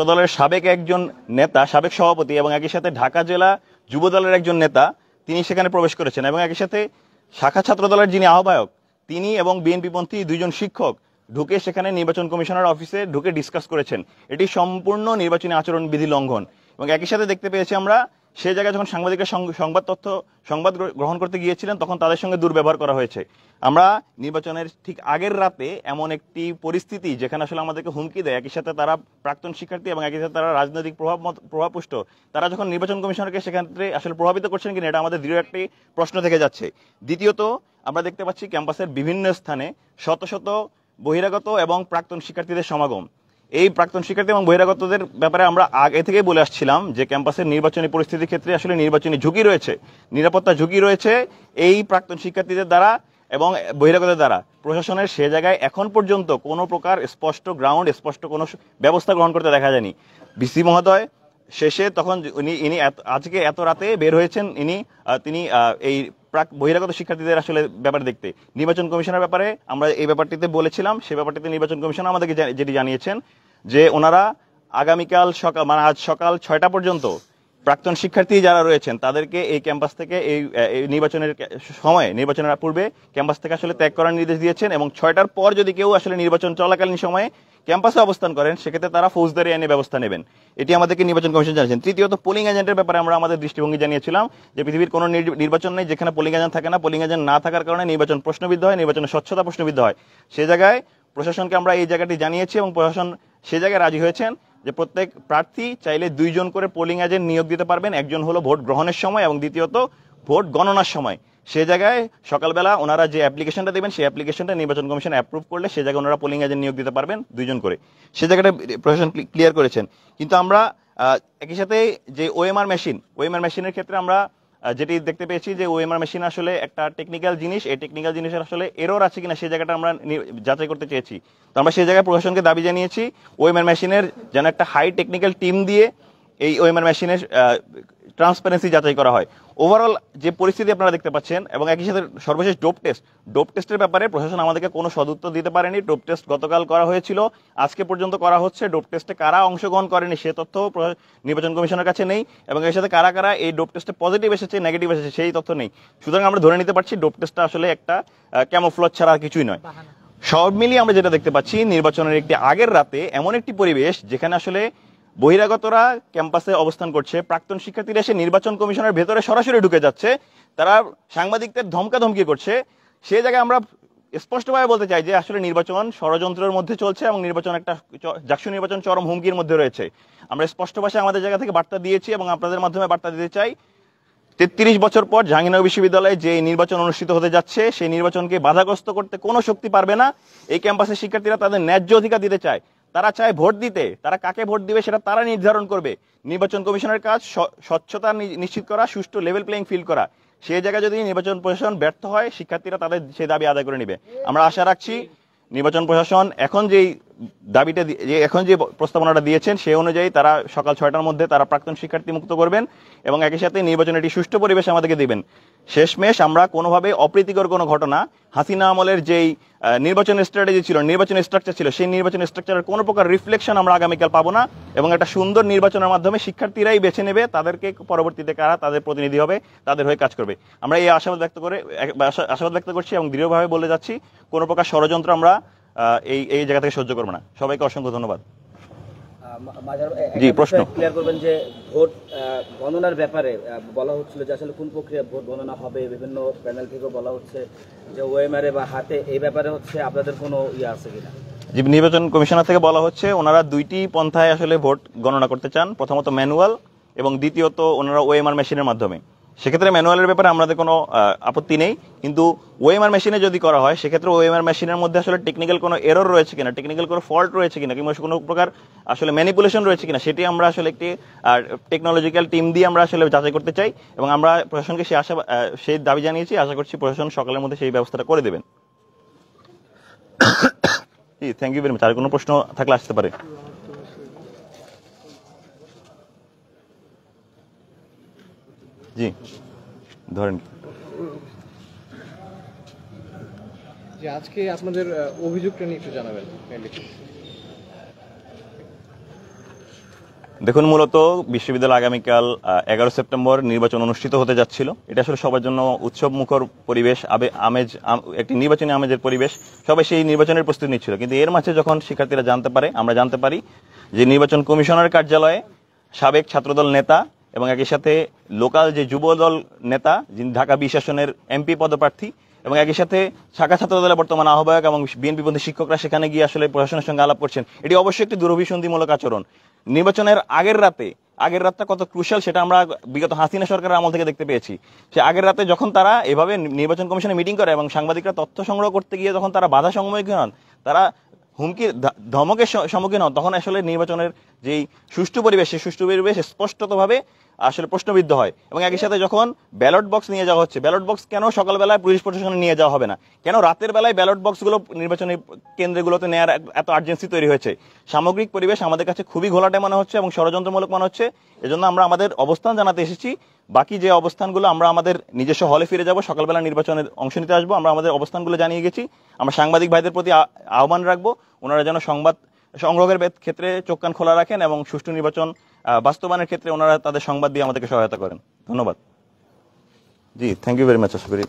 দলের সাবেক একজন নেতা, সাবেক সভাপতি এবং একই সাথে ঢাকা জেলা যুব দলের একজন নেতা, তিনি সেখানে প্রবেশ করেছেন এবং একই সাথে শাখা ছাত্র দলের যিনি আহ্বায়ক তিনি এবং বিএনপিপন্থী দুইজন শিক্ষক ঢুকে সেখানে নির্বাচন কমিশনার অফিসে ঢুকে ডিসকাস করেছেন। এটি সম্পূর্ণ নির্বাচনী আচরণ বিধি লঙ্ঘন। এবং একই সাথে দেখতে পেয়েছি আমরা সেই জায়গায় যখন সাংবাদিকের সংবাদ গ্রহণ করতে গিয়েছিলেন তখন তাদের সঙ্গে দুর্ব্যবহার করা হয়েছে। আমরা নির্বাচনের ঠিক আগের রাতে এমন একটি পরিস্থিতি যেখানে আসলে আমাদেরকে হুমকি দেয়, একই সাথে তারা প্রাক্তন শিক্ষার্থী এবং একই সাথে তারা রাজনৈতিক প্রভাবপুষ্ট, তারা যখন নির্বাচন কমিশনারকে সেক্ষেত্রে আসলে প্রভাবিত করছেন কিনা এটা আমাদের দৃঢ় একটি প্রশ্ন থেকে যাচ্ছে। দ্বিতীয়ত আমরা দেখতে পাচ্ছি ক্যাম্পাসের বিভিন্ন স্থানে শত শত বহিরাগত এবং প্রাক্তন শিক্ষার্থীদের সমাগম। এই প্রাক্তন শিক্ষার্থী এবং বহিরাগতদের ব্যাপারে আমরা আগে থেকেই বলে আসছিলাম যে ক্যাম্পাসের নির্বাচনী পরিস্থিতির ক্ষেত্রে আসলে নির্বাচনী ঝুঁকি রয়েছে, নিরাপত্তা ঝুঁকি রয়েছে এই প্রাক্তন শিক্ষার্থীদের দ্বারা এবং বহিরাগতদের দ্বারা। প্রশাসনের সে জায়গায় এখন পর্যন্ত কোনো প্রকার স্পষ্ট গ্রাউন্ড, স্পষ্ট কোনো ব্যবস্থা গ্রহণ করতে দেখা যায়নি। ভিসি মহোদয় শেষে তখন ইনি আজকে এত রাতে বের হয়েছেন, তিনি এই বহিরাগত শিক্ষার্থীদের আসলে ব্যাপারে দেখতে। নির্বাচন কমিশনের ব্যাপারে আমরা এই ব্যাপারটিতে বলেছিলাম, সেই ব্যাপারটিতে নির্বাচন কমিশন আমাদেরকে যেটি জানিয়েছেন যে ওনারা আগামীকাল মানে আজ সকাল 6টা পর্যন্ত প্রাক্তন শিক্ষার্থী যারা রয়েছেন তাদেরকে এই ক্যাম্পাস থেকে এই নির্বাচনের সময়ে, নির্বাচনের পূর্বে ক্যাম্পাস থেকে আসলে ত্যাগ করার নির্দেশ দিয়েছেন এবং 6টার পর যদি কেউ আসলে নির্বাচন চলাকালীন সময়ে ক্যাম্পাসে অবস্থান করেন সেক্ষেত্রে তারা ফৌজদারি আইনে ব্যবস্থা নেবেন। এটি আমাদেরকে নির্বাচন কমিশন জানিয়েছেন। তৃতীয়ত পোলিং এজেন্টের ব্যাপারে আমরা আমাদের দৃষ্টিভঙ্গি জানিয়েছিলাম যে পৃথিবীর কোনো নির্বাচন নেই যেখানে পোলিং এজেন্ট থাকে না। পোলিং এজেন্ট না থাকার কারণে নির্বাচন প্রশ্নবিদ্ধ হয়, নির্বাচনের স্বচ্ছতা প্রশ্নবিদ্ধ হয়। সে জায়গায় প্রশাসনকে আমরা এই জায়গাটি জানিয়েছি এবং প্রশাসন সে জায়গায় রাজি হয়েছেন যে প্রত্যেক প্রার্থী চাইলে 2 জন করে পোলিং এজেন্ট নিয়োগ দিতে পারবেন। একজন হলো ভোট গ্রহণের সময় এবং দ্বিতীয়ত ভোট গণনার সময়। সে জায়গায় সকালবেলা ওনারা যে অ্যাপ্লিকেশনটা দেবেন সেই অ্যাপ্লিকেশনটা নির্বাচন কমিশন অ্যাপ্রুভ করলে সে জায়গায় ওনারা পোলিং এজেন্ট নিয়োগ দিতে পারবেন 2 জন করে। সে জায়গাটা প্রশাসন ক্লিয়ার করেছেন। কিন্তু আমরা একই সাথে যে ওএমআর মেশিনের ক্ষেত্রে আমরা যেটি দেখতে পেয়েছি যে ওএমআর মেশিন আসলে একটা টেকনিক্যাল জিনিস, এই টেকনিক্যাল জিনিসের আসলে এরর আছে কিনা সেই জায়গাটা আমরা যাচাই করতে চেয়েছি। তো আমরা সেই জায়গায় প্রশাসনকে দাবি জানিয়েছি ওএমআর মেশিনের যেন একটা হাই টেকনিক্যাল টিম দিয়ে এই ওএমআর মেশিনের ট্রান্সপারেন্সি যাচাই করা হয়। ওভারঅল যে পরিস্থিতি আপনারা দেখতে পাচ্ছেন এবং একই সাথে সর্বশেষ ডোপ টেস্টের ব্যাপারে প্রশাসন আমাদেরকে কোনো সদুত্তর দিতে পারেনি। ডোপ টেস্ট গতকাল করা হয়েছিল, আজকে পর্যন্ত করা হচ্ছে। ডোপ টেস্টে কারা অংশগ্রহণ করেনি সে তথ্য নির্বাচন কমিশনের কাছে নেই এবং এর সাথে কারা কারা এই ডোপ টেস্টে পজিটিভ এসেছে, নেগেটিভ এসেছে সেই তথ্য নেই। সুতরাং আমরা ধরে নিতে পারছি ডোপ টেস্টটা আসলে একটা ক্যামোফ্লেজ ছাড়া আর কিছুই নয়। সব মিলিয়ে আমরা যেটা দেখতে পাচ্ছি নির্বাচনের একটি আগের রাতে এমন একটি পরিবেশ যেখানে আসলে বহিরাগতরা ক্যাম্পাসে অবস্থান করছে, প্রাক্তন শিক্ষার্থীরা এসে নির্বাচন কমিশনের ভেতরে সরাসরি ঢুকে যাচ্ছে, তারা সাংবাদিকদের ধমকাধমকি করছে। সেই জায়গায় আমরা স্পষ্টভাবে বলতে চাই যে আসলে নির্বাচন ষড়যন্ত্রের মধ্যে চলছে এবং নির্বাচন একটা জাকসু নির্বাচন চরম হুমকির মধ্যে রয়েছে। আমরা স্পষ্ট ভাষায় আমাদের জায়গা থেকে বার্তা দিয়েছি এবং আপনাদের মাধ্যমে বার্তা দিতে চাই 33 বছর পর জাহাঙ্গীরনগর বিশ্ববিদ্যালয়ে যে নির্বাচন অনুষ্ঠিত হতে যাচ্ছে সেই নির্বাচনকে বাধাগ্রস্ত করতে কোনো শক্তি পারবে না। এই ক্যাম্পাসের শিক্ষার্থীরা তাদের ন্যায্য অধিকার দিতে চায়, তারা চায় ভোট দিতে, তারা কাকে ভোট দিবে সেটা তারা নির্ধারণ করবে। নির্বাচন কমিশনের কাজ স্বচ্ছতা নিশ্চিত করা, সুষ্ঠু লেভেল প্লেইং ফিল্ড করা। সেই জায়গায় যদি নির্বাচন প্রশাসন ব্যর্থ হয় শিক্ষার্থীরা তাদের সেই দাবি আদায় করে নেবে। আমরা আশা রাখছি নির্বাচন প্রশাসন এখন যে প্রস্তাবনাটা দিয়েছেন সেই অনুযায়ী তারা সকাল 6টার মধ্যে তারা প্রাক্তন শিক্ষার্থী মুক্ত করবেন এবং একই সাথে নির্বাচনের একটি সুষ্ঠু পরিবেশ আমাদেরকে দিবেন। শেষমেশ আমরা কোনোভাবে অপ্রীতিকর কোনো ঘটনা, হাসিনা আমলের যেই নির্বাচন স্ট্র্যাটেজি ছিল, নির্বাচন স্ট্রাকচার ছিল, সেই নির্বাচন স্ট্রাকচারের কোনো প্রকার রিফ্লেকশন আমরা আগামীকাল পাবো না এবং একটা সুন্দর নির্বাচনের মাধ্যমে শিক্ষার্থীরাই বেছে নেবে তাদেরকে পরবর্তীতে কারা তাদের প্রতিনিধি হবে, তাদের হয়ে কাজ করবে। আমরা এই আশাবাদ ব্যক্ত করছি এবং দৃঢ়ভাবে বলে যাচ্ছি কোনো প্রকার ষড়যন্ত্র আমরা এই জায়গা থেকে সহ্য করবো না। সবাইকে অসংখ্য ধন্যবাদ। জি, প্রশ্ন ক্লিয়ার করবেন যে ভোট গণনার ব্যাপারে বলা হচ্ছিল যে আসলে কোন প্রক্রিয়া ভোট গণনা হবে, বিভিন্ন প্যানেল থেকেও বলা হচ্ছে যে ওএমআরে বা হাতে, এই ব্যাপারে হচ্ছে আপনাদের কোনো আছে কিনা? জি, নির্বাচন কমিশনার থেকে বলা হচ্ছে ওনারা 2টি পন্থায় আসলে ভোট গণনা করতে চান, প্রথমত ম্যানুয়াল এবং দ্বিতীয়ত ওনারা ওএমআর মেশিনের মাধ্যমে। সেক্ষেত্রে ম্যানুয়ালের ব্যাপারে আমাদের কোনো আপত্তি নেই, কিন্তু ওএমআর মেশিনে যদি করা হয় সেক্ষেত্রে ওএমআর মেশিনের মধ্যে আসলে টেকনিক্যাল কোনো এরর রয়েছে কিনা, টেকনিক্যাল কোনো ফল্ট রয়েছে কিনা কিংবা কোনো প্রকার আসলে ম্যানিপুলেশন রয়েছে কিনা সেটি আমরা আসলে একটি টেকনোলজিক্যাল টিম দিয়ে আমরা আসলে যাচাই করতে চাই এবং আমরা প্রশাসনকে সেই দাবি জানিয়েছি। আশা করছি প্রশাসন সকালের মধ্যে সেই ব্যবস্থাটা করে দেবেন। জি, থ্যাংক ইউ ভেরি মাচ। আর কোনো প্রশ্ন থাকলে আসতে পারে। জি ধরেন। যে আজকে আপনাদের অভিযোগটা নিয়ে একটু জানাবেন। দেখুন, মূলত বিশ্ববিদ্যালয় আগামীকাল 11 সেপ্টেম্বর নির্বাচন অনুষ্ঠিত হতে যাচ্ছিল। এটা আসলে সবার জন্য উৎসব মুখর পরিবেশ, একটি নির্বাচনী আমেজের পরিবেশ। সবাই সেই নির্বাচনের প্রস্তুতি নিচ্ছিল, কিন্তু এর মাঝে যখন শিক্ষার্থীরা আমরা জানতে পারি যে নির্বাচন কমিশনার কার্যালয়ে সাবেক ছাত্রদল নেতা এবং একই সাথে লোকাল যে যুবদল নেতা, যিনি ঢাকা 20 আসনের এমপি পদপ্রার্থী, এবং একই সাথে শাখা ছাত্রদলের বর্তমান আহ্বায়ক এবং বিএনপিপন্থী শিক্ষকরা সেখানে গিয়ে আসলে প্রশাসনের সঙ্গে আলাপ করছেন। এটি অবশ্যই একটি দুরভিসন্ধিমূলক আচরণ। নির্বাচনের আগের রাতটা কত ক্রুশাল সেটা আমরা বিগত হাসিনা সরকারের আমল থেকে দেখতে পেয়েছি। সে আগের রাতে যখন তারা এভাবে নির্বাচন কমিশনে মিটিং করে এবং সাংবাদিকরা তথ্য সংগ্রহ করতে গিয়ে যখন তারা বাধা সম্মুখীন হন, তারা হুমকি ধমকের সম্মুখীন হন, তখন আসলে নির্বাচনের যেই সুষ্ঠু পরিবেশ, সেই সুষ্ঠু পরিবেশ স্পষ্টতভাবে আসলে প্রশ্নবিদ্ধ হয়। এবং একই সাথে যখন ব্যালট বক্স নিয়ে যাওয়া হচ্ছে, ব্যালট বক্স কেন সকালবেলায় পুলিশ প্রশাসনে নিয়ে যাওয়া হবে না, কেন রাতের বেলায় ব্যালট বক্সগুলো নির্বাচনী কেন্দ্রগুলোতে নেওয়ার এত আর্জেন্সি তৈরি হয়েছে? সামগ্রিক পরিবেশ আমাদের কাছে খুবই ঘোলাটে মনে হচ্ছে এবং ষড়যন্ত্রমূলক মনে হচ্ছে। এজন্য আমরা আমাদের অবস্থান জানাতে এসেছি। বাকি যে অবস্থানগুলো আমরা আমাদের নিজস্ব হলে ফিরে যাব, সকালবেলা নির্বাচনের অংশ নিতে আসবো। আমরা আমাদের অবস্থানগুলো জানিয়ে গেছি। আমরা সাংবাদিক ভাইদের প্রতি আহ্বান রাখবো, ওনারা যেন সংবাদ সংগ্রহের ক্ষেত্রে চোখ কান খোলা রাখেন এবং সুষ্ঠু নির্বাচন বাস্তবায়নের ক্ষেত্রে ওনারা তাদের সংবাদ দিয়ে আমাদেরকে সহায়তা করেন। ধন্যবাদ। জি, থ্যাংক ইউ ভেরি মাচ। আশা করি